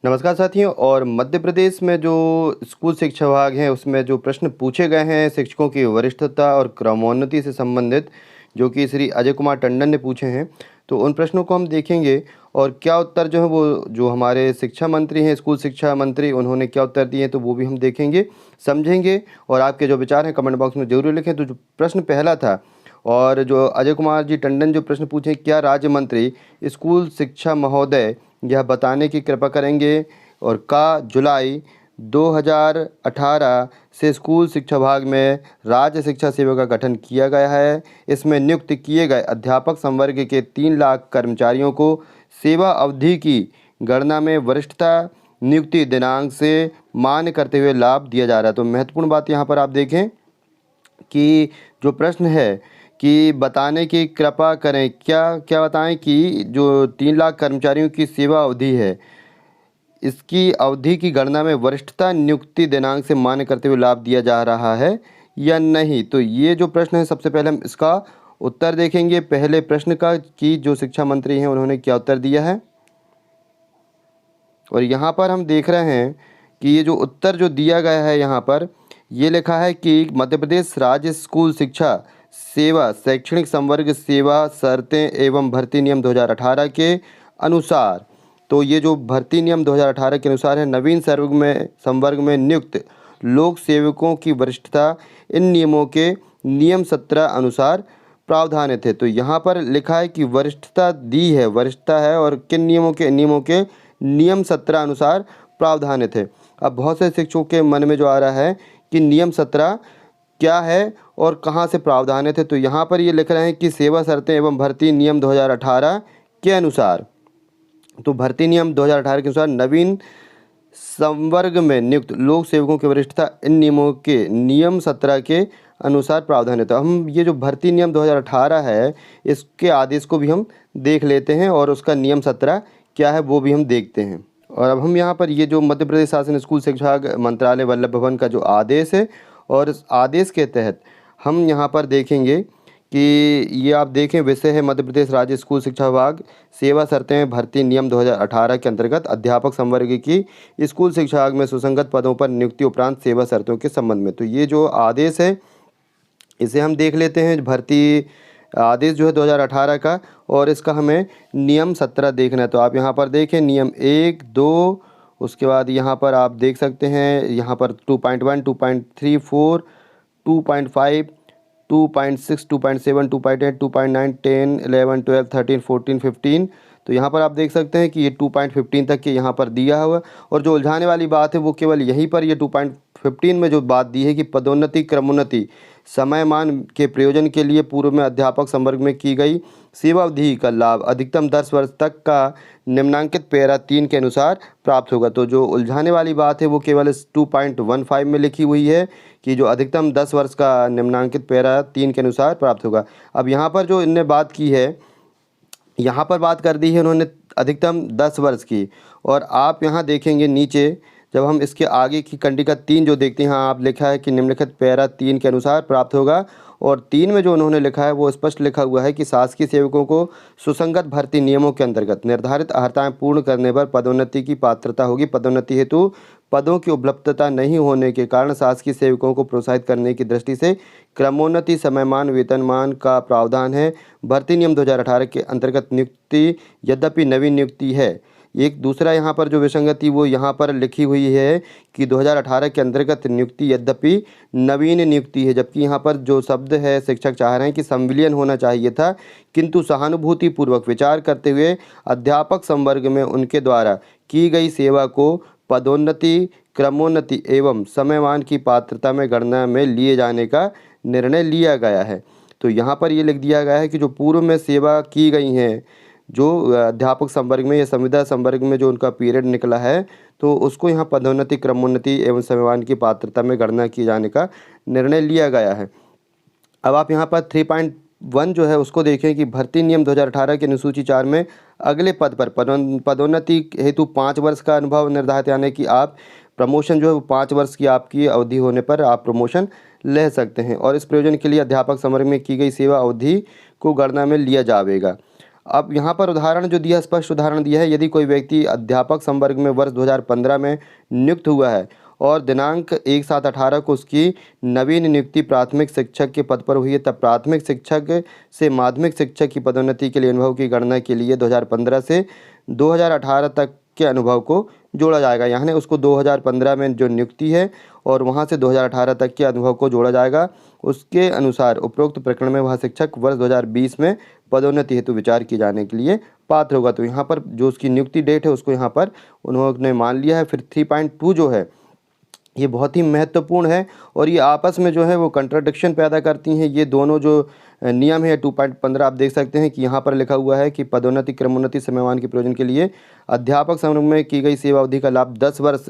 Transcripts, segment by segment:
नमस्कार साथियों। और मध्य प्रदेश में जो स्कूल शिक्षा विभाग है उसमें जो प्रश्न पूछे गए हैं शिक्षकों की वरिष्ठता और क्रमोन्नति से संबंधित, जो कि श्री अजय कुमार टंडन ने पूछे हैं, तो उन प्रश्नों को हम देखेंगे और क्या उत्तर जो है वो जो हमारे शिक्षा मंत्री हैं, स्कूल शिक्षा मंत्री, उन्होंने क्या उत्तर दिए हैं तो वो भी हम देखेंगे, समझेंगे। और आपके जो विचार हैं कमेंट बॉक्स में जरूर लिखें। तो जो प्रश्न पहला था और जो अजय कुमार जी टंडन जो प्रश्न पूछे, क्या राज्य मंत्री स्कूल शिक्षा महोदय यह बताने की कृपा करेंगे और का जुलाई 2018 से स्कूल शिक्षा विभाग में राज्य शिक्षा सेवा का गठन किया गया है। इसमें नियुक्त किए गए अध्यापक संवर्ग के 3 लाख कर्मचारियों को सेवा अवधि की गणना में वरिष्ठता नियुक्ति दिनांक से मान्य करते हुए लाभ दिया जा रहा है। तो महत्वपूर्ण बात यहाँ पर आप देखें कि जो प्रश्न है कि बताने की कृपा करें, क्या क्या बताएं कि जो 3 लाख कर्मचारियों की सेवा अवधि है, इसकी अवधि की गणना में वरिष्ठता नियुक्ति दिनांक से मान्य करते हुए लाभ दिया जा रहा है या नहीं। तो ये जो प्रश्न है सबसे पहले हम इसका उत्तर देखेंगे, पहले प्रश्न का, कि जो शिक्षा मंत्री हैं उन्होंने क्या उत्तर दिया है। और यहाँ पर हम देख रहे हैं कि ये जो उत्तर जो दिया गया है यहाँ पर ये लिखा है कि मध्य प्रदेश राज्य स्कूल शिक्षा सेवा शैक्षणिक संवर्ग सेवा शर्तें एवं भर्ती नियम 2018 के अनुसार, तो ये जो भर्ती नियम 2018 के अनुसार है, नवीन संवर्ग में नियुक्त लोक सेवकों की वरिष्ठता इन नियमों के नियम 17 अनुसार प्रावधानित है। तो यहाँ पर लिखा है कि वरिष्ठता दी है, वरिष्ठता है, और किन नियमों के नियम 17 अनुसार प्रावधानित है। अब बहुत से शिक्षकों के मन में जो आ रहा है कि नियम 17 क्या है और कहाँ से प्रावधानित है, तो यहाँ पर ये लिख रहे हैं कि सेवा शर्तें एवं भर्ती नियम 2018 के अनुसार। तो भर्ती नियम 2018 के अनुसार नवीन संवर्ग में नियुक्त लोक सेवकों की वरिष्ठता इन नियमों के नियम 17 के अनुसार प्रावधान है। तो हम ये जो भर्ती नियम 2018 है इसके आदेश को भी हम देख लेते हैं और उसका नियम 17 क्या है वो भी हम देखते हैं। और अब हम यहाँ पर ये जो मध्य प्रदेश शासन स्कूल शिक्षा मंत्रालय वल्लभ भवन का जो आदेश है, और इस आदेश के तहत हम यहाँ पर देखेंगे कि ये आप देखें, विषय है मध्य प्रदेश राज्य स्कूल शिक्षा विभाग सेवा शर्तें भर्ती नियम 2018 के अंतर्गत अध्यापक संवर्ग की स्कूल शिक्षा विभाग में सुसंगत पदों पर नियुक्ति उपरांत सेवा शर्तों के संबंध में। तो ये जो आदेश है इसे हम देख लेते हैं, भर्ती आदेश जो है 2018 का, और इसका हमें नियम 17 देखना है। तो आप यहाँ पर देखें नियम 1, 2, उसके बाद यहाँ पर आप देख सकते हैं यहाँ पर 2.1, 2.3, 4, 2.5, 2.6, 2.7, 2.8, 2.9, 10, 11, 12, 13, 14, 15। तो यहाँ पर आप देख सकते हैं कि ये 2.15 तक के यहाँ पर दिया हुआ, और जो उलझाने वाली बात है वो केवल यहीं पर ये 2.15 में जो बात दी है कि पदोन्नति क्रमोन्नति समयमान के प्रयोजन के लिए पूर्व में अध्यापक संवर्ग में की गई सेवा अवधि का लाभ अधिकतम 10 वर्ष तक का निम्नांकित पैरा 3 के अनुसार प्राप्त होगा। तो जो उलझाने वाली बात है वो केवल इस 2.15 में लिखी हुई है कि जो अधिकतम 10 वर्ष का निम्नांकित पैरा 3 के अनुसार प्राप्त होगा। अब यहाँ पर जो इनने बात की है, यहाँ पर बात कर दी है उन्होंने अधिकतम 10 वर्ष की, और आप यहाँ देखेंगे नीचे जब हम इसके आगे की कंडिका 3 जो देखते हैं, हाँ आप लिखा है कि निम्नलिखित पैरा 3 के अनुसार प्राप्त होगा, और 3 में जो उन्होंने लिखा है वो स्पष्ट लिखा हुआ है कि शासकीय सेवकों को सुसंगत भर्ती नियमों के अंतर्गत निर्धारित अर्हताएं पूर्ण करने पर पदोन्नति की पात्रता होगी। पदोन्नति हेतु पदों की उपलब्धता नहीं होने के कारण शासकीय सेवकों को प्रोत्साहित करने की दृष्टि से क्रमोन्नति समयमान वेतनमान का प्रावधान है। भर्ती नियम 2018 के अंतर्गत नियुक्ति यद्यपि नवीन नियुक्ति है। एक दूसरा यहाँ पर जो विसंगति वो यहाँ पर लिखी हुई है कि 2018 के अंतर्गत नियुक्ति यद्यपि नवीन नियुक्ति है, जबकि यहाँ पर जो शब्द है शिक्षक चाह रहे हैं कि संविलियन होना चाहिए था, किंतु सहानुभूति पूर्वक विचार करते हुए अध्यापक संवर्ग में उनके द्वारा की गई सेवा को पदोन्नति क्रमोन्नति एवं समयमान की पात्रता में गणना में लिए जाने का निर्णय लिया गया है। तो यहाँ पर ये लिख दिया गया है कि जो पूर्व में सेवा की गई हैं, जो अध्यापक संवर्ग में या संविदा संवर्ग में जो उनका पीरियड निकला है, तो उसको यहाँ पदोन्नति क्रमोन्नति एवं समयमान की पात्रता में गणना किए जाने का निर्णय लिया गया है। अब आप यहाँ पर 3.1 जो है उसको देखें कि भर्ती नियम 2018 की अनुसूची 4 में अगले पद पर पदोन्नति हेतु 5 वर्ष का अनुभव निर्धारित, यानी कि आप प्रमोशन जो है वो 5 वर्ष की आपकी अवधि होने पर आप प्रमोशन ले सकते हैं, और इस प्रयोजन के लिए अध्यापक संवर्ग में की गई सेवा अवधि को गणना में लिया जाएगा। अब यहाँ पर उदाहरण जो दिया, स्पष्ट उदाहरण दिया है, यदि कोई व्यक्ति अध्यापक संवर्ग में वर्ष 2015 में नियुक्त हुआ है और दिनांक 1/7/18 को उसकी नवीन नियुक्ति प्राथमिक शिक्षक के पद पर हुई है, तब प्राथमिक शिक्षक से माध्यमिक शिक्षक की पदोन्नति के लिए अनुभव की गणना के लिए 2015 से 2018 तक के अनुभव को जोड़ा जाएगा। यानी उसको 2015 में जो नियुक्ति है और वहाँ से 2018 तक के अनुभव को जोड़ा जाएगा। उसके अनुसार उपरोक्त प्रकरण में वह शिक्षक वर्ष 2020 में पदोन्नति हेतु विचार किए जाने के लिए पात्र होगा। तो यहाँ पर जो उसकी नियुक्ति डेट है उसको यहाँ पर उन्होंने मान लिया है। फिर 3.2 जो है ये बहुत ही महत्वपूर्ण है और ये आपस में जो है वो कंट्राडिक्शन पैदा करती हैं। ये दोनों जो नियम है 2.15 आप देख सकते हैं कि यहाँ पर लिखा हुआ है कि पदोन्नति क्रमोन्नति समयमान के प्रयोजन के लिए अध्यापक संवर्ग में की गई सेवा अवधि का लाभ 10 वर्ष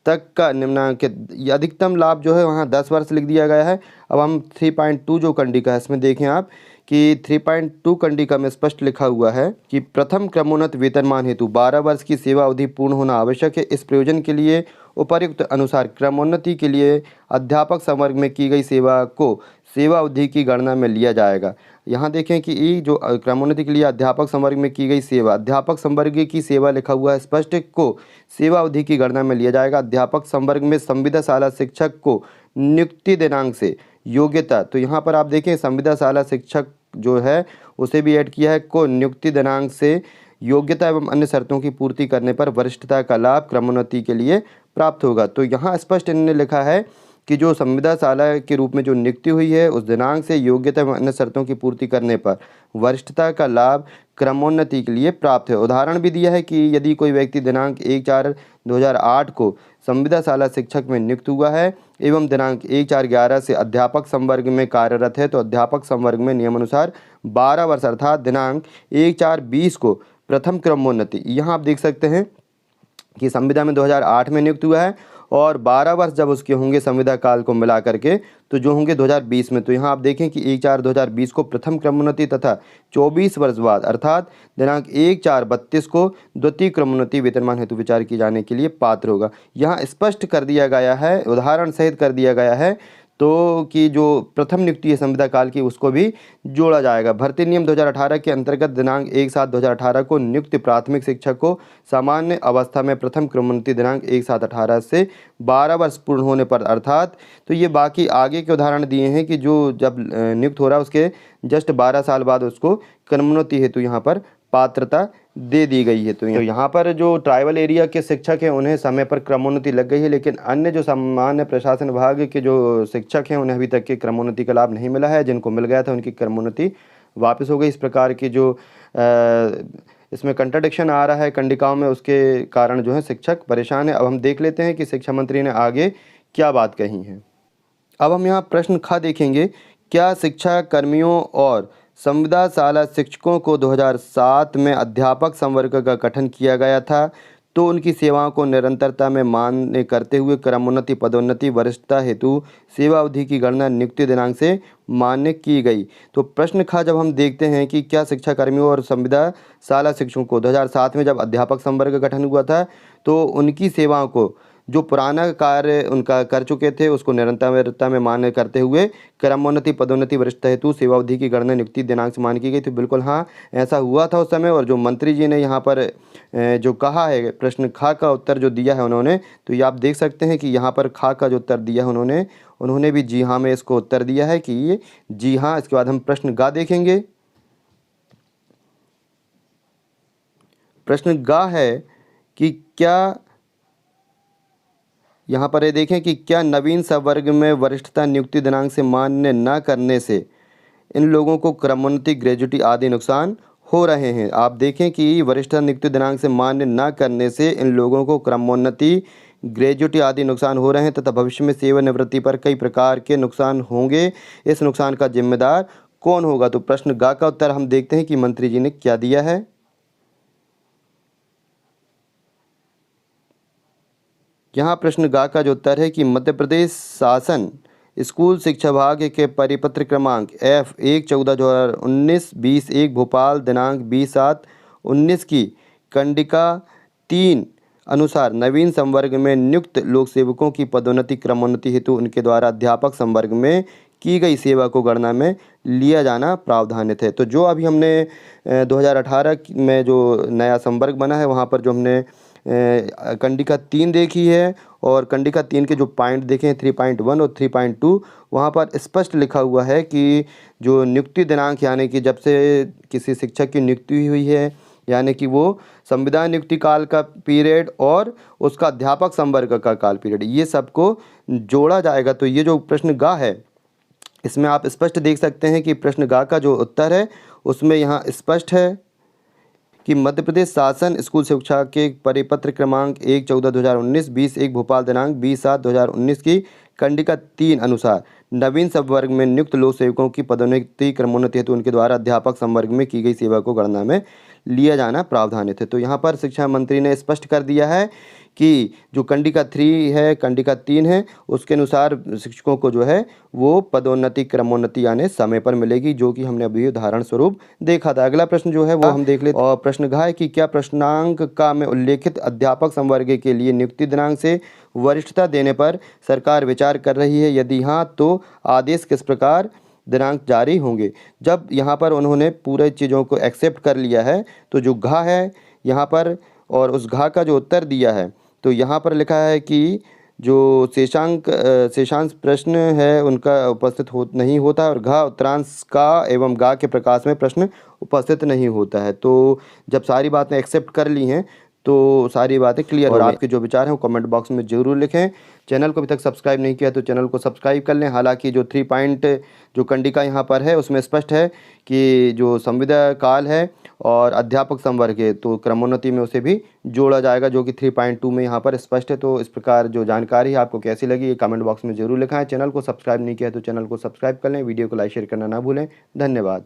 तक का निम्नांकित, अधिकतम लाभ जो है वहाँ 10 वर्ष लिख दिया गया है। अब हम 3.2 जो कंडिका है इसमें देखें आप कि 3.2 कंडिका में स्पष्ट लिखा हुआ है कि प्रथम क्रमोन्नत वेतनमान हेतु 12 वर्ष की सेवा अवधि पूर्ण होना आवश्यक है। इस प्रयोजन के लिए उपर्युक्त अनुसार क्रमोन्नति के लिए अध्यापक संवर्ग में की गई सेवा को सेवा अवधि की गणना में लिया जाएगा। यहाँ देखें कि ई जो क्रमोन्नति के लिए अध्यापक संवर्ग में की गई सेवा, अध्यापक संवर्ग की सेवा लिखा हुआ है स्पष्ट, को सेवा अवधि की गणना में लिया जाएगा। अध्यापक संवर्ग में संविदा शाला शिक्षक को नियुक्ति दिनांक से योग्यता, तो यहाँ पर आप देखें संविदा शाला शिक्षक जो है उसे भी ऐड किया है, को नियुक्ति दिनांक से योग्यता एवं अन्य शर्तों की पूर्ति करने पर वरिष्ठता का लाभ क्रमोन्नति के लिए प्राप्त होगा। तो यहाँ स्पष्ट इन्होंने लिखा है कि जो संविदा शाला के रूप में जो नियुक्ति हुई है उस दिनांक से योग्यता एवं अन्य शर्तों की पूर्ति करने पर वरिष्ठता का लाभ क्रमोन्नति के लिए प्राप्त है। उदाहरण भी दिया है कि यदि कोई व्यक्ति दिनांक 1/4/2008 को संविदा शाला शिक्षक में नियुक्त हुआ है एवं दिनांक 1/4/11 से अध्यापक संवर्ग में कार्यरत है तो अध्यापक संवर्ग में नियमानुसार 12 वर्ष अर्थात दिनांक 1/4/20 को प्रथम क्रमोन्नति, यहाँ आप देख सकते हैं कि संविदा में 2008 में नियुक्त हुआ है और 12 वर्ष जब उसके होंगे संविदा काल को मिला करके तो जो होंगे 2020 में, तो यहाँ आप देखें कि 1/4/2020 को प्रथम क्रमोन्नति तथा 24 वर्ष बाद अर्थात दिनांक 1/4/32 को द्वितीय क्रमोन्नति वेतनमान हेतु विचार किए जाने के लिए पात्र होगा। यहाँ स्पष्ट कर दिया गया है, उदाहरण सहित कर दिया गया है तो कि जो प्रथम नियुक्ति है संविदा काल की उसको भी जोड़ा जाएगा। भर्ती नियम 2018 के अंतर्गत दिनांक 1/7/2018 को नियुक्त प्राथमिक शिक्षक को सामान्य अवस्था में प्रथम क्रमोन्नति दिनांक 1/7/18 से 12 वर्ष पूर्ण होने पर अर्थात, तो ये बाकी आगे के उदाहरण दिए हैं कि जो जब नियुक्त हो रहा है उसके जस्ट 12 साल बाद उसको क्रमोन्नति हेतु यहाँ पर पात्रता दे दी गई है। तो यहाँ पर जो ट्राइबल एरिया के शिक्षक हैं उन्हें समय पर क्रमोन्नति लग गई है, लेकिन अन्य जो सामान्य प्रशासन विभाग के जो शिक्षक हैं उन्हें अभी तक के क्रमोन्नति का लाभ नहीं मिला है। जिनको मिल गया था उनकी क्रमोन्नति वापस हो गई। इस प्रकार की जो इसमें कंट्राडिक्शन आ रहा है कंडिकाओं में, उसके कारण जो है शिक्षक परेशान है। अब हम देख लेते हैं कि शिक्षा मंत्री ने आगे क्या बात कही है। अब हम यहाँ प्रश्न ख देखेंगे, क्या शिक्षा कर्मियों और संविदा शाला शिक्षकों को 2007 में अध्यापक संवर्ग का गठन किया गया था तो उनकी सेवाओं को निरंतरता में मान्य करते हुए क्रमोन्नति पदोन्नति वरिष्ठता हेतु सेवा अवधि की गणना नियुक्ति दिनांक से मान्य की गई। तो प्रश्न खा जब हम देखते हैं कि क्या शिक्षा कर्मियों और संविदा शाला शिक्षकों को 2007 में जब अध्यापक संवर्ग का गठन हुआ था तो उनकी सेवाओं को जो पुराना कार्य उनका कर चुके थे उसको निरंतरता में मान्य करते हुए क्रमोन्नति पदोन्नति वरिष्ठता हेतु सेवा अवधि की गणना नियुक्ति दिनांक से मान्य की गई। तो बिल्कुल हाँ, ऐसा हुआ था उस समय। और जो मंत्री जी ने यहाँ पर जो कहा है, प्रश्न खा का उत्तर जो दिया है उन्होंने, तो ये आप देख सकते हैं कि यहाँ पर खा का जो उत्तर दिया है उन्होंने भी जी हाँ में इसको उत्तर दिया है कि ये जी हाँ। इसके बाद हम प्रश्न गा देखेंगे। प्रश्न गा है कि क्या, यहाँ पर ये देखें कि क्या नवीन संवर्ग में वरिष्ठता नियुक्ति दिनांक से मान्य न करने से इन लोगों को क्रमोन्नति ग्रेजुटी आदि नुकसान हो रहे हैं। आप देखें कि वरिष्ठता नियुक्ति दिनांक से मान्य न करने से इन लोगों को क्रमोन्नति ग्रेजुटी आदि नुकसान हो रहे हैं तथा भविष्य में सेवानिवृत्ति पर कई प्रकार के नुकसान होंगे। इस नुकसान का जिम्मेदार कौन होगा। तो प्रश्न गा का उत्तर हम देखते हैं कि मंत्री जी ने क्या दिया है। यहाँ प्रश्न गा का जो उत्तर है कि मध्य प्रदेश शासन स्कूल शिक्षा विभाग के परिपत्र क्रमांक F1/14/2019 20/1 भोपाल दिनांक 20/7/19 की कंडिका 3 अनुसार नवीन संवर्ग में नियुक्त लोक सेवकों की पदोन्नति क्रमोन्नति हेतु उनके द्वारा अध्यापक संवर्ग में की गई सेवा को गणना में लिया जाना प्रावधानित है। तो जो अभी हमने 2018 में जो नया संवर्ग बना है वहाँ पर जो हमने कंडिका 3 देखी है और कंडिका 3 के जो पॉइंट देखे हैं 3.1 और 3.2, वहाँ पर स्पष्ट लिखा हुआ है कि जो नियुक्ति दिनांक यानी कि जब से किसी शिक्षक की नियुक्ति हुई है यानी कि वो संविदा नियुक्ति काल का पीरियड और उसका अध्यापक संवर्ग का काल पीरियड, ये सबको जोड़ा जाएगा। तो ये जो प्रश्न ग है इसमें आप स्पष्ट देख सकते हैं कि प्रश्न ग का जो उत्तर है उसमें यहाँ स्पष्ट है कि मध्य प्रदेश शासन स्कूल शिक्षा के परिपत्र क्रमांक 1/14/2019 20/1 भोपाल दिनांक 20/7/2019 की कंडिका 3 अनुसार नवीन संवर्ग में नियुक्त लोक सेवकों की पदोन्नति क्रमोन्नति हेतु उनके द्वारा अध्यापक संवर्ग में की गई सेवा को गणना में लिया जाना प्रावधानित है। तो यहाँ पर शिक्षा मंत्री ने स्पष्ट कर दिया है कि जो कंडिका 3 है, कंडिका 3 है, उसके अनुसार शिक्षकों को जो है वो पदोन्नति क्रमोन्नति यानी समय पर मिलेगी, जो कि हमने अभी उदाहरण स्वरूप देखा था। अगला प्रश्न जो है वो हम देख लेते हैं और प्रश्न घ है कि क्या प्रश्नांक का में उल्लेखित अध्यापक संवर्ग के लिए नियुक्ति दिनांक से वरिष्ठता देने पर सरकार विचार कर रही है, यदि हाँ तो आदेश किस प्रकार दिनांक जारी होंगे। जब यहाँ पर उन्होंने पूरे चीज़ों को एक्सेप्ट कर लिया है तो जो घ है यहाँ पर और उस घ का जो उत्तर दिया है तो यहाँ पर लिखा है कि जो शेषांश प्रश्न है उनका उपस्थित नहीं होता है और घ उत्तरांश का एवं गा के प्रकाश में प्रश्न उपस्थित नहीं होता है। तो जब सारी बातें एक्सेप्ट कर ली हैं तो सारी बातें क्लियर और आपके जो विचार हैं वो कमेंट बॉक्स में ज़रूर लिखें। चैनल को अभी तक सब्सक्राइब नहीं किया तो चैनल को सब्सक्राइब कर लें। हालांकि जो 3 पॉइंट जो कंडिका यहाँ पर है उसमें स्पष्ट है कि जो संविदा काल है और अध्यापक संवर्ग है तो क्रमोन्नति में उसे भी जोड़ा जाएगा, जो कि 3.2 में यहाँ पर स्पष्ट है। तो इस प्रकार जो जानकारी है आपको कैसी लगी ये कमेंट बॉक्स में ज़रूर लिखाएं। चैनल को सब्सक्राइब नहीं किया तो चैनल को सब्सक्राइब कर लें। वीडियो को लाइक शेयर करना ना भूलें। धन्यवाद।